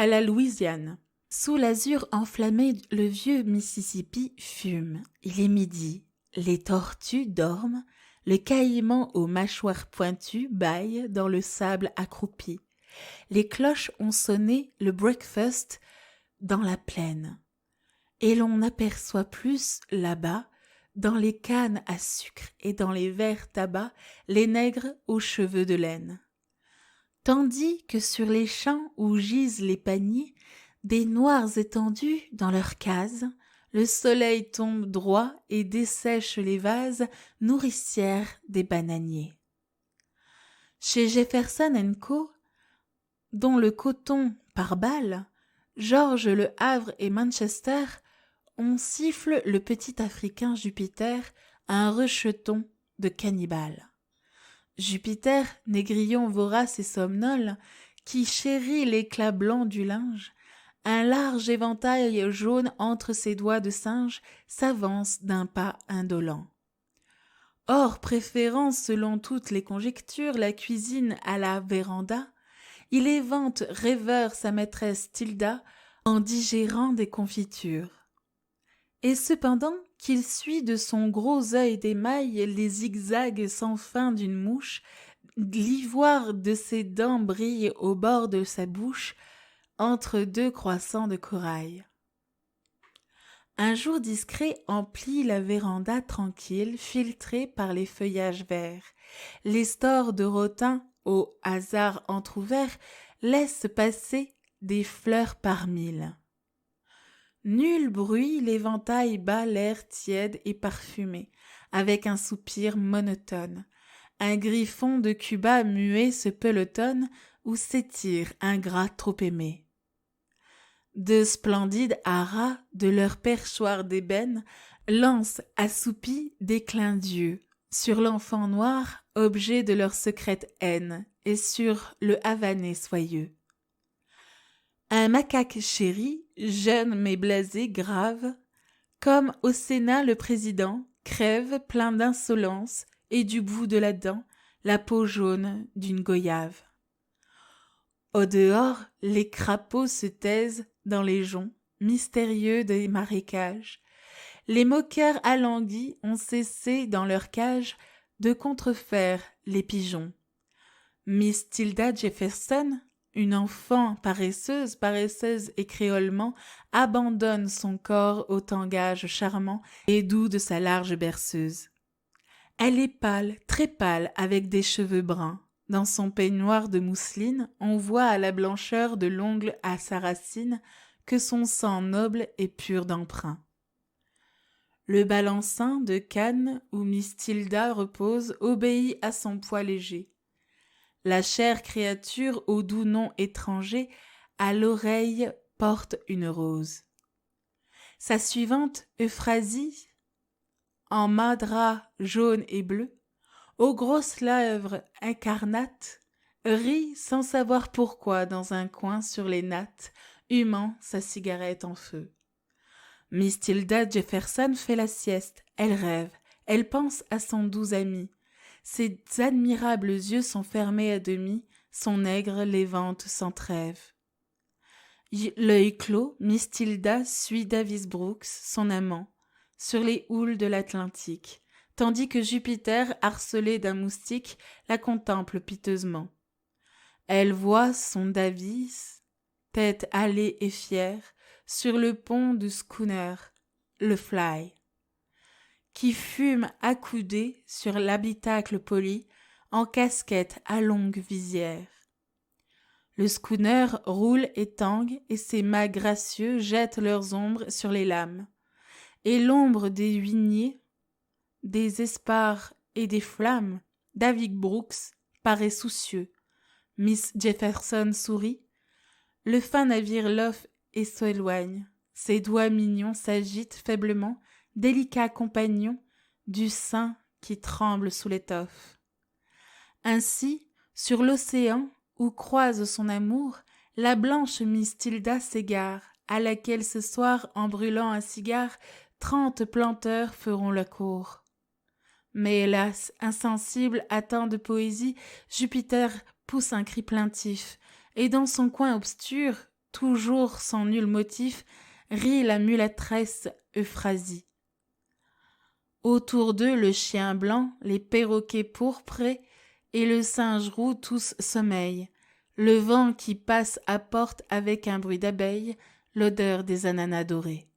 à la Louisiane. Sous l'azur enflammé, le vieux Mississippi fume. Il est midi. Les tortues dorment. Le caïman aux mâchoires pointues bâille dans le sable accroupi. Les cloches ont sonné le breakfast dans la plaine. Et l'on aperçoit plus, là-bas, dans les cannes à sucre et dans les verres tabac, les nègres aux cheveux de laine. Tandis que sur les champs où gisent les paniers, des noirs étendus dans leurs cases, le soleil tombe droit et dessèche les vases nourricières des bananiers. Chez Jefferson & Co., dont le coton par balles, Georges, Le Havre et Manchester, on siffle le petit Africain Jupiter à un rejeton de cannibale. Jupiter, négrillon vorace et somnole, qui chérit l'éclat blanc du linge, un large éventail jaune entre ses doigts de singe, s'avance d'un pas indolent. Or, préférant selon toutes les conjectures la cuisine à la véranda, il évente rêveur sa maîtresse Tilda en digérant des confitures. Et cependant qu'il suit de son gros œil d'émail les zigzags sans fin d'une mouche, l'ivoire de ses dents brille au bord de sa bouche, entre deux croissants de corail. Un jour discret emplit la véranda tranquille, filtrée par les feuillages verts. Les stores de rotin, au hasard entr'ouverts, laissent passer des fleurs par mille. Nul bruit, l'éventail bat l'air tiède et parfumé, avec un soupir monotone. Un griffon de Cuba muet se pelotonne, où s'étire un gras trop aimé. De splendides haras, de leur perchoir d'ébène, lancent assoupis des clins d'yeux sur l'enfant noir, objet de leur secrète haine, et sur le havanais soyeux. Un macaque chéri, jeune mais blasé, grave, comme au Sénat le président, crève plein d'insolence et du bout de la dent, la peau jaune d'une goyave. Au dehors, les crapauds se taisent dans les joncs mystérieux des marécages. Les moqueurs alanguis ont cessé dans leur cage de contrefaire les pigeons. Miss Tilda Jefferson, une enfant paresseuse et créolement, abandonne son corps au tangage charmant et doux de sa large berceuse. Elle est pâle, très pâle, avec des cheveux bruns. Dans son peignoir de mousseline, on voit à la blancheur de l'ongle à sa racine que son sang noble est pur d'emprunt. Le balancin de canne où Miss Tilda repose obéit à son poids léger. La chère créature au doux nom étranger à l'oreille porte une rose. Sa suivante, Euphrasie, en madras jaune et bleu, aux grosses lèvres incarnates, rit sans savoir pourquoi dans un coin sur les nattes, humant sa cigarette en feu. Miss Tilda Jefferson fait la sieste, elle rêve, elle pense à son doux ami. Ses admirables yeux sont fermés à demi, son nègre les vante sans trêve. L'œil clos, Miss Tilda suit Davis Brooks, son amant, sur les houles de l'Atlantique, tandis que Jupiter, harcelé d'un moustique, la contemple piteusement. Elle voit son Davis, tête hâlée et fière, sur le pont du schooner, le Fly, qui fume accoudé sur l'habitacle poli, en casquette à longue visière. Le schooner roule et tangue, et ses mâts gracieux jettent leurs ombres sur les lames. Et l'ombre des huigniers, des espars et des flammes, David Brooks paraît soucieux. Miss Jefferson sourit. Le fin navire l'offre et s'éloigne. Ses doigts mignons s'agitent faiblement, délicats compagnons du sein qui tremble sous l'étoffe. Ainsi, sur l'océan où croise son amour, la blanche Miss Tilda s'égare, à laquelle ce soir, en brûlant un cigare, 30 planteurs feront la cour. Mais hélas, insensible à tant de poésie, Jupiter pousse un cri plaintif, et dans son coin obscur, toujours sans nul motif, rit la mulâtresse Euphrasie. Autour d'eux le chien blanc, les perroquets pourprés et le singe roux tous sommeillent. Le vent qui passe apporte avec un bruit d'abeilles l'odeur des ananas dorés.